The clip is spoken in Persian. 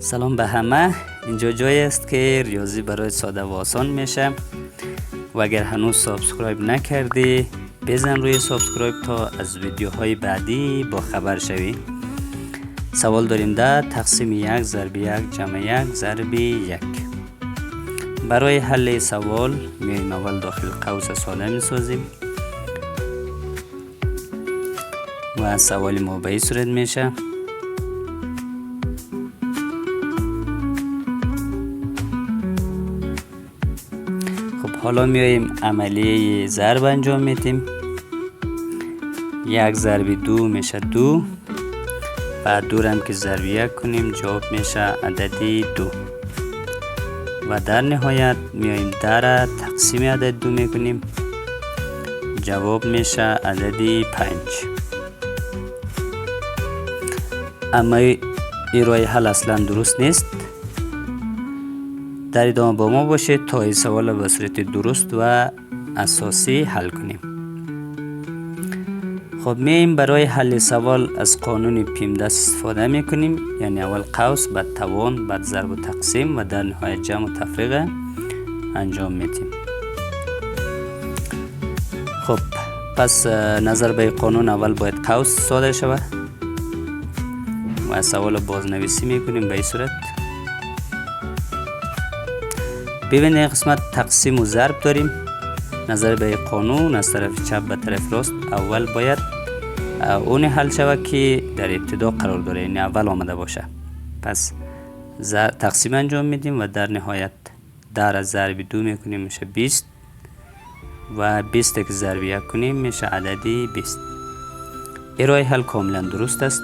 سلام به همه. اینجا جایی است که ریاضی برای ساده و آسان میشه و اگر هنوز سابسکرایب نکردی بزن روی سابسکرایب تا از ویدیوهای بعدی با خبر شوی. سوال داریم 10 تقسیم 1 ضرب 1 جمع 1 ضرب 1. برای حل سوال میایم اول داخل قوس ساده میسازیم و سوال ما به این صورت میشه. حالا میاییم عملیه ضرب انجام میدیم. 1 ضرب 2 میشه 2. بعد 2 هم که ضرب 1 کنیم جواب میشه عدد 2 و در نهایت میاییم 10 را تقسیم عدد 2 میکنیم جواب میشه عدد 5. اما این راه حل اصلا درست نیست. در ادامه با ما باشید تا این سوال به صورت درست و اساسی حل کنیم. خب میایم برای حل سوال از قانون پیمدست استفاده میکنیم، یعنی اول قوس، بعد توان، بعد ضرب و تقسیم و در نهایت جمع و تفریق انجام میدیم. خب پس نظر به قانون اول باید قوس ساده شود و سوال بازنویسی میکنیم به این صورت. ببینید این قسمت تقسیم و ضرب داریم. نظر به قانون از طرف چپ به طرف راست اول باید اون حل شود که در ابتدا قرار داره، یعنی اول آمده باشه. پس تقسیم انجام میدیم و در نهایت 10 را ضرب 2 میکنیم میشه 20 و 20 که ضرب 1 کنیم میشه عدد 20. این راه حل کاملا درست است.